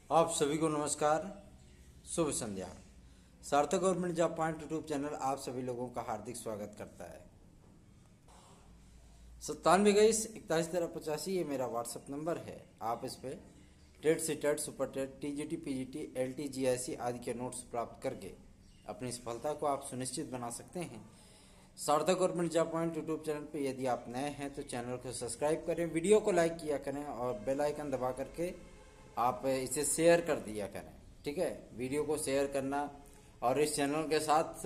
आप सभी को नमस्कार, शुभ संध्या। सार्थक government job point YouTube channel आप सभी लोगों का हार्दिक स्वागत करता है। 9721-411385 ये मेरा व्हाट्सएप नंबर है। आप इस पे TET C TET super TET TGT PGT LT GIC आदि के नोट्स प्राप्त करके अपनी सफलता को आप सुनिश्चित बना सकते हैं। सार्थक government job point YouTube channel पे यदि आप नए हैं तो चैनल को सब्सक्राइब करें, वीडियो को लाइक किया करें और बेल आइकन दबा करके आप इसे शेयर कर दिया करें। ठीक है, वीडियो को शेयर करना और इस चैनल के साथ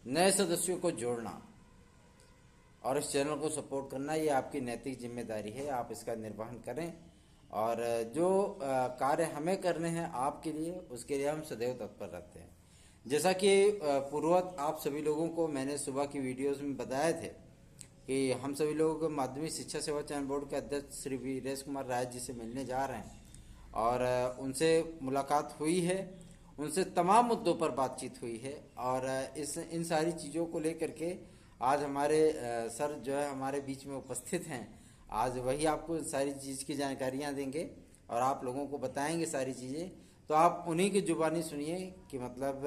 नए सदस्यों को जोड़ना और इस चैनल को सपोर्ट करना ये आपकी नैतिक जिम्मेदारी है। आप इसका निर्वहन करें और जो कार्य हमें करने हैं आपके लिए, उसके लिए हम सदैव तत्पर रहते हैं। जैसा कि पूर्वत आप सभी लोगों को मैंने सुबह की वीडियोस में बताए थे कि हम सभी लोग माध्यमिक शिक्षा सेवा चयन बोर्ड के अध्यक्ष श्री वीरेश कुमार राय जी से मिलने जा रहे हैं और उनसे मुलाकात हुई है, उनसे तमाम मुद्दों पर बातचीत हुई है और इन सारी चीज़ों को लेकर के आज हमारे सर जो है हमारे बीच में उपस्थित हैं। आज वही आपको सारी चीज़ की जानकारियाँ देंगे और आप लोगों को बताएंगे सारी चीज़ें। तो आप उन्हीं की जुबानी सुनिए कि मतलब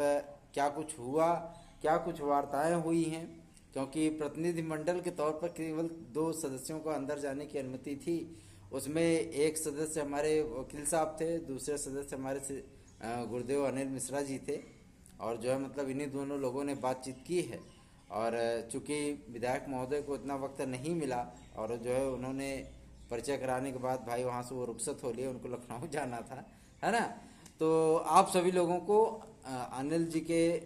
क्या कुछ हुआ, क्या कुछ वार्ताएं हुई हैं, क्योंकि प्रतिनिधिमंडल के तौर पर केवल 2 सदस्यों को अंदर जाने की अनुमति थी। उसमें एक सदस्य हमारे वकील साहब थे, दूसरे सदस्य हमारे गुरुदेव अनिल मिश्रा जी थे और जो है मतलब इन्हीं दोनों लोगों ने बातचीत की है। और चूंकि विधायक महोदय को इतना वक्त नहीं मिला और जो है उन्होंने परिचय कराने के बाद भाई वहाँ से वो रुखसत हो लिए, उनको लखनऊ जाना था, है ना। तो आप सभी लोगों को अनिल जी के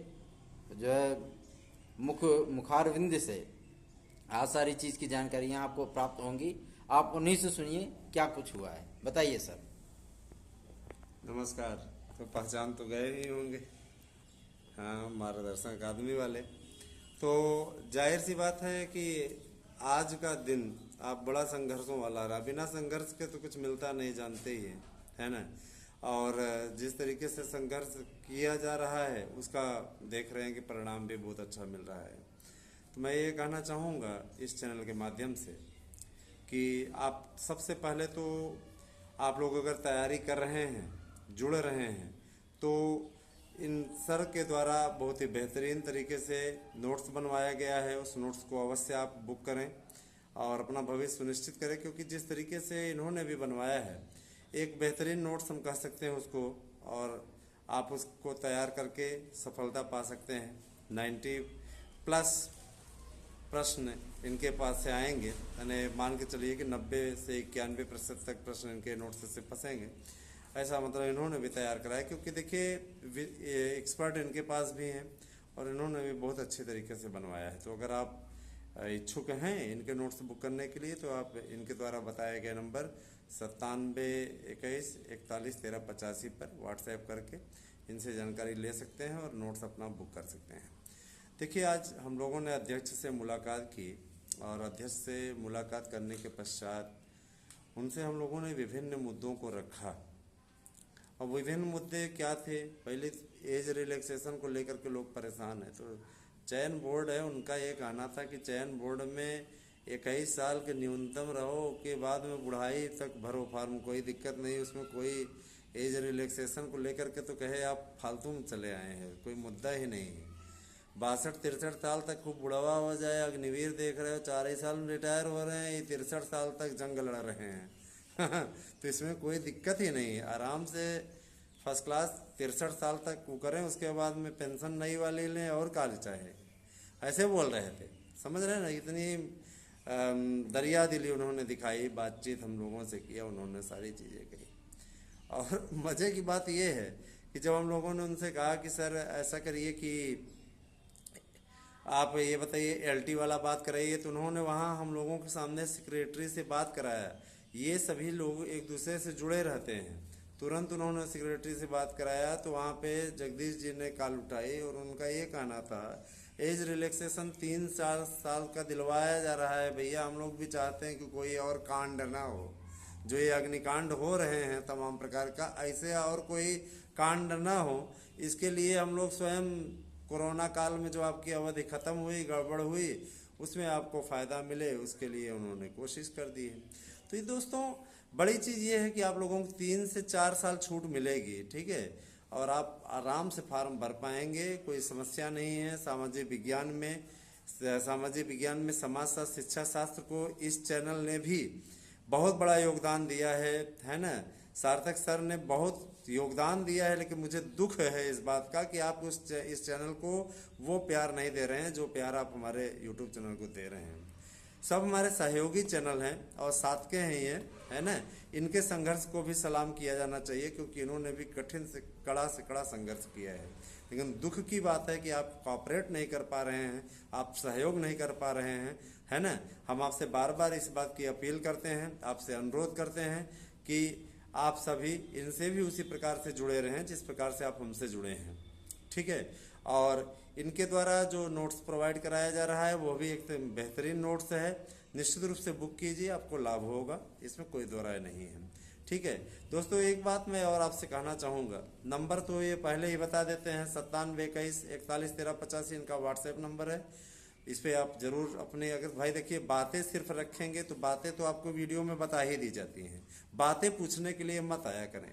जो है मुखारविंद से आज सारी चीज़ की जानकारियाँ आपको प्राप्त होंगी। आप उन्हीं से सुनिए क्या कुछ हुआ है, बताइए सर। नमस्कार। तो पहचान तो गए ही होंगे, हाँ, मार्गदर्शन अकादमी वाले। तो जाहिर सी बात है कि आज का दिन आप बड़ा संघर्षों वाला रहा। बिना संघर्ष के तो कुछ मिलता नहीं, जानते ही हैं, है ना। और जिस तरीके से संघर्ष किया जा रहा है उसका देख रहे हैं कि परिणाम भी बहुत अच्छा मिल रहा है। तो मैं ये कहना चाहूँगा इस चैनल के माध्यम से कि आप सबसे पहले तो आप लोग अगर तैयारी कर रहे हैं, जुड़ रहे हैं, तो इन सर के द्वारा बहुत ही बेहतरीन तरीके से नोट्स बनवाया गया है। उस नोट्स को अवश्य आप बुक करें और अपना भविष्य सुनिश्चित करें, क्योंकि जिस तरीके से इन्होंने भी बनवाया है एक बेहतरीन नोट्स हम कह सकते हैं उसको, और आप उसको तैयार करके सफलता पा सकते हैं। 90+ प्रश्न इनके पास से आएंगे, यानी मान के चलिए कि 90 से 91% तक प्रश्न इनके नोट्स से फंसेंगे। ऐसा मतलब इन्होंने भी तैयार कराया, क्योंकि देखिए एक्सपर्ट इनके पास भी हैं और इन्होंने भी बहुत अच्छे तरीके से बनवाया है। तो अगर आप इच्छुक हैं इनके नोट्स बुक करने के लिए तो आप इनके द्वारा बताए गए नंबर 9721411385 पर व्हाट्सएप करके इनसे जानकारी ले सकते हैं और नोट्स अपना बुक कर सकते हैं। देखिए, आज हम लोगों ने अध्यक्ष से मुलाकात की और अध्यक्ष से मुलाकात करने के पश्चात उनसे हम लोगों ने विभिन्न मुद्दों को रखा। और विभिन्न मुद्दे क्या थे? पहले एज रिलैक्सेशन को लेकर के लोग परेशान हैं। तो चयन बोर्ड है, उनका ये कहना था कि चयन बोर्ड में 21 साल के न्यूनतम रहो, के बाद में बुढ़ाई तक भरो फॉर्म, कोई दिक्कत नहीं, उसमें कोई एज रिलैक्सेशन को लेकर के तो कहे आप फालतू में चले आए हैं, कोई मुद्दा ही नहीं है। 62-63 साल तक खूब बुढ़ावा हो जाए, अग्निवीर देख रहे हो 4 ही साल में रिटायर हो रहे हैं, ये 63 साल तक जंग लड़ रहे हैं तो इसमें कोई दिक्कत ही नहीं है, आराम से फर्स्ट क्लास 63 साल तक वो करें, उसके बाद में पेंशन नई वाली लें और काल चाहे, ऐसे बोल रहे थे। समझ रहे हैं ना, इतनी दरिया दिली उन्होंने दिखाई, बातचीत हम लोगों से किया, उन्होंने सारी चीज़ें कही। और मज़े की बात यह है कि जब हम लोगों ने उनसे कहा कि सर ऐसा करिए कि आप ये बताइए एलटी वाला बात कराइए, तो उन्होंने वहाँ हम लोगों के सामने सेक्रेटरी से बात कराया। ये सभी लोग एक दूसरे से जुड़े रहते हैं। तुरंत उन्होंने सेक्रेटरी से बात कराया तो वहाँ पे जगदीश जी ने कॉल उठाई और उनका ये कहना था एज रिलैक्सेशन 3 साल का दिलवाया जा रहा है भैया, हम लोग भी चाहते हैं कि कोई और कांड ना हो, जो ये अग्निकांड हो रहे हैं तमाम प्रकार का, ऐसे और कोई कांड ना हो। इसके लिए हम लोग स्वयं कोरोना काल में जो आपकी अवधि खत्म हुई, गड़बड़ हुई, उसमें आपको फ़ायदा मिले, उसके लिए उन्होंने कोशिश कर दी है। तो ये दोस्तों बड़ी चीज़ ये है कि आप लोगों को 3 से 4 साल छूट मिलेगी, ठीक है, और आप आराम से फार्म भर पाएंगे, कोई समस्या नहीं है। सामाजिक विज्ञान में समाजशास्त्र, शिक्षा शास्त्र को इस चैनल ने भी बहुत बड़ा योगदान दिया है ना। सार्थक सर ने बहुत योगदान दिया है, लेकिन मुझे दुख है इस बात का कि आप इस चैनल को वो प्यार नहीं दे रहे हैं जो प्यार आप हमारे यूट्यूब चैनल को दे रहे हैं। सब हमारे सहयोगी चैनल हैं और साथ के हैं ये, है ना। इनके संघर्ष को भी सलाम किया जाना चाहिए, क्योंकि इन्होंने भी कठिन से कड़ा संघर्ष किया है। लेकिन दुख की बात है कि आप कॉपरेट नहीं कर पा रहे हैं, आप सहयोग नहीं कर पा रहे हैं, है ना। हम आपसे बार बार इस बात की अपील करते हैं, आपसे अनुरोध करते हैं कि आप सभी इनसे भी उसी प्रकार से जुड़े रहें जिस प्रकार से आप हमसे जुड़े हैं, ठीक है। और इनके द्वारा जो नोट्स प्रोवाइड कराया जा रहा है वो भी एक बेहतरीन नोट्स है। निश्चित रूप से बुक कीजिए, आपको लाभ होगा, इसमें कोई दो राय नहीं है, ठीक है। दोस्तों एक बात मैं और आपसे कहना चाहूँगा, नंबर तो ये पहले ही बता देते हैं, 9721411385 इनका व्हाट्सएप नंबर है। इस पर आप जरूर अपने, अगर भाई देखिए बातें सिर्फ रखेंगे तो बातें तो आपको वीडियो में बता ही दी जाती हैं, बातें पूछने के लिए मत आया करें,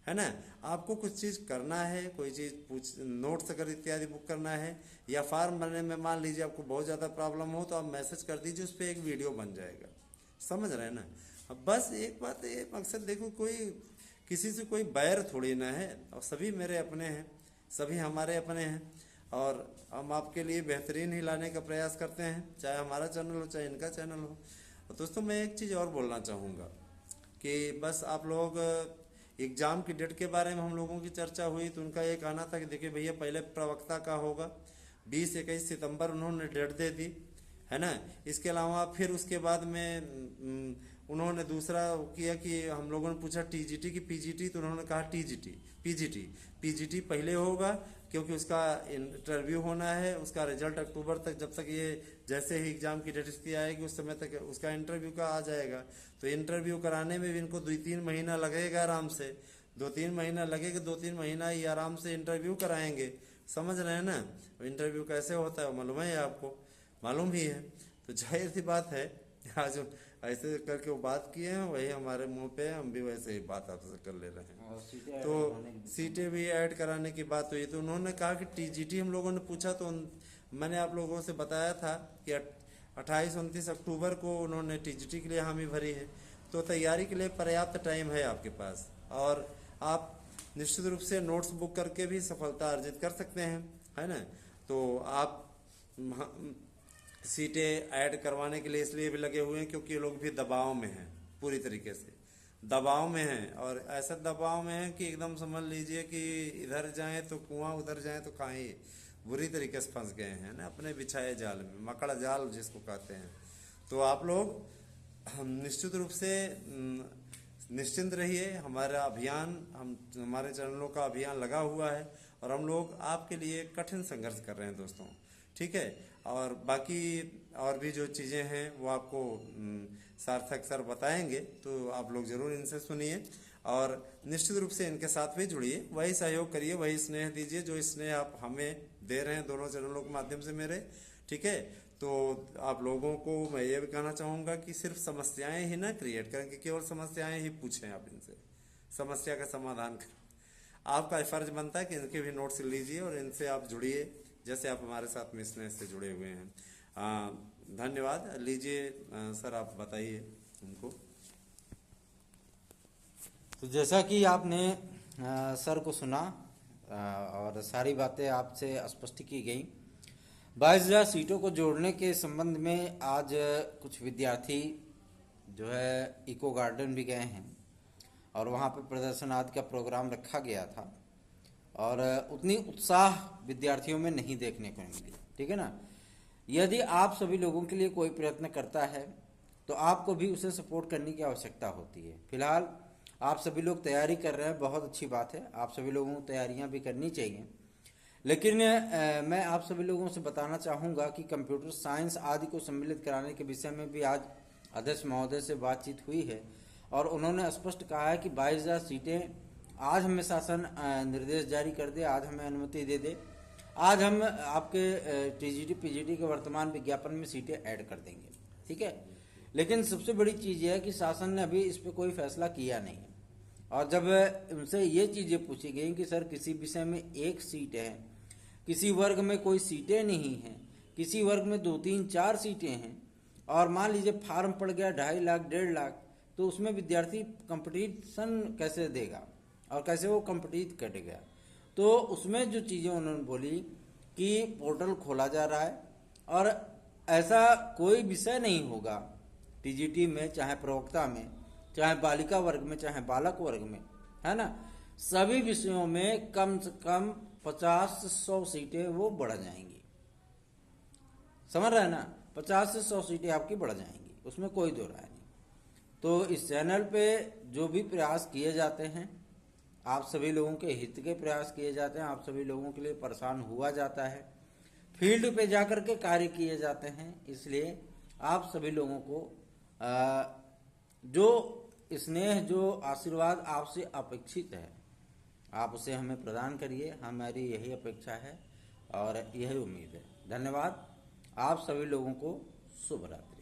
है ना। आपको कुछ चीज़ करना है, कोई चीज़ नोट्स अगर इत्यादि बुक करना है या फॉर्म भरने में मान लीजिए आपको बहुत ज़्यादा प्रॉब्लम हो तो आप मैसेज कर दीजिए, उस पर एक वीडियो बन जाएगा, समझ रहे हैं ना। अब बस एक बात ये मकसद देखो, कोई किसी से कोई बैर थोड़ी ना है, और सभी मेरे अपने हैं, सभी हमारे अपने हैं, और हम आपके लिए बेहतरीन ही लाने का प्रयास करते हैं, चाहे हमारा चैनल हो चाहे इनका चैनल हो। और दोस्तों मैं एक चीज़ और बोलना चाहूँगा कि बस आप लोग एग्ज़ाम की डेट के बारे में हम लोगों की चर्चा हुई तो उनका ये कहना था कि देखिए भैया पहले प्रवक्ता का होगा, 20-21 सितंबर उन्होंने डेट दे दी, है ना। इसके अलावा फिर उसके बाद में उन्होंने दूसरा किया कि हम लोगों ने पूछा टीजीटी की पीजीटी, तो उन्होंने कहा पीजीटी पहले होगा क्योंकि उसका इंटरव्यू होना है, उसका रिजल्ट अक्टूबर तक, जब तक ये जैसे ही एग्जाम की डेट इसकी आएगी उस समय तक उसका इंटरव्यू का आ जाएगा। तो इंटरव्यू कराने में भी इनको 2-3 महीना लगेगा, आराम से 2-3 महीना लगेगा, 2-3 महीना ही आराम से इंटरव्यू कराएंगे, समझ रहे हैं ना। इंटरव्यू कैसे होता है मालूम है आपको, मालूम ही है। तो जाहिर सी बात है आज ऐसे करके वो बात किए हैं, वही हमारे मुंह पे, हम भी वैसे ही बात आपसे कर ले रहे हैं। तो सीटें भी ऐड कराने की बात हुई तो उन्होंने कहा कि टीजीटी हम लोगों ने पूछा तो मैंने आप लोगों से बताया था कि 28-29 अक्टूबर को उन्होंने टीजीटी के लिए हामी भरी है, तो तैयारी के लिए पर्याप्त टाइम है आपके पास, और आप निश्चित रूप से नोट्स बुक करके भी सफलता अर्जित कर सकते हैं, है ना। तो आप सीटें ऐड करवाने के लिए इसलिए भी लगे हुए हैं क्योंकि ये लोग भी दबाव में हैं, पूरी तरीके से दबाव में हैं, और ऐसा दबाव में है कि एकदम समझ लीजिए कि इधर जाएं तो कुआं, उधर जाएं तो कहीं, बुरी तरीके से फंस गए हैं ना अपने बिछाए जाल में, मकड़ जाल जिसको कहते हैं। तो आप लोग निश्चित रूप से निश्चिंत रहिए, हमारा अभियान, हमारे चैनलों का अभियान लगा हुआ है और हम लोग आपके लिए कठिन संघर्ष कर रहे हैं दोस्तों, ठीक है। और बाकी और भी जो चीज़ें हैं वो आपको सार्थक सर बताएंगे, तो आप लोग जरूर इनसे सुनिए और निश्चित रूप से इनके साथ भी जुड़िए, वही सहयोग करिए, वही स्नेह दीजिए जो स्नेह आप हमें दे रहे हैं दोनों चैनलों के माध्यम से मेरे, ठीक है। तो आप लोगों को मैं ये भी कहना चाहूँगा कि सिर्फ समस्याएं ही ना क्रिएट करें, कि केवल समस्याएं ही पूछें, आप इनसे समस्या का समाधान करें। आपका फर्ज बनता है कि इनके भी नोट्स लीजिए और इनसे आप जुड़िए, जैसे आप हमारे साथ में स्नेह से जुड़े हुए हैं। धन्यवाद। लीजिए सर आप बताइए उनको। तो जैसा कि आपने सर को सुना और सारी बातें आपसे स्पष्ट की गई, 22,000 सीटों को जोड़ने के संबंध में आज कुछ विद्यार्थी जो है इको गार्डन भी गए हैं और वहाँ पे प्रदर्शन आदि का प्रोग्राम रखा गया था और उतनी उत्साह विद्यार्थियों में नहीं देखने को मिली, ठीक है ना। यदि आप सभी लोगों के लिए कोई प्रयत्न करता है तो आपको भी उसे सपोर्ट करने की आवश्यकता होती है। फिलहाल आप सभी लोग तैयारी कर रहे हैं, बहुत अच्छी बात है, आप सभी लोगों को तैयारियां भी करनी चाहिए, लेकिन मैं आप सभी लोगों से बताना चाहूँगा कि कंप्यूटर साइंस आदि को सम्मिलित कराने के विषय में भी आज अध्यक्ष महोदय से बातचीत हुई है और उन्होंने स्पष्ट कहा है कि 22,000 सीटें आज हमें शासन निर्देश जारी कर दे, आज हमें अनुमति दे दे, आज हम आपके टीजीटी पीजीटी के वर्तमान विज्ञापन में सीटें ऐड कर देंगे, ठीक है। लेकिन सबसे बड़ी चीज़ यह है कि शासन ने अभी इस पर कोई फैसला किया नहीं है। और जब उनसे ये चीज़ें पूछी गई कि सर किसी विषय में एक सीट है, किसी वर्ग में कोई सीटें नहीं हैं, किसी वर्ग में 2, 3, 4 सीटें हैं, और मान लीजिए फार्म पड़ गया 2.5 लाख 1.5 लाख, तो उसमें विद्यार्थी कंपटीशन कैसे देगा और कैसे वो कंपटीट करेगा। तो उसमें जो चीज़ें उन्होंने बोली कि पोर्टल खोला जा रहा है और ऐसा कोई विषय नहीं होगा टीजीटी में, चाहे प्रवक्ता में, चाहे बालिका वर्ग में, चाहे बालक वर्ग में, है ना, सभी विषयों में कम से कम 50 से 100 सीटें वो बढ़ जाएंगी। समझ रहे हैं ना, 50 से 100 सीटें आपकी बढ़ जाएंगी, उसमें कोई दो राय नहीं। तो इस चैनल पे जो भी प्रयास किए जाते हैं, आप सभी लोगों के हित के प्रयास किए जाते हैं, आप सभी लोगों के लिए परेशान हुआ जाता है, फील्ड पे जाकर के कार्य किए जाते हैं। इसलिए आप सभी लोगों को जो स्नेह, जो आशीर्वाद आपसे अपेक्षित है, आप उसे हमें प्रदान करिए। हमारी यही अपेक्षा है और यही उम्मीद है। धन्यवाद। आप सभी लोगों को शुभ रात्रि।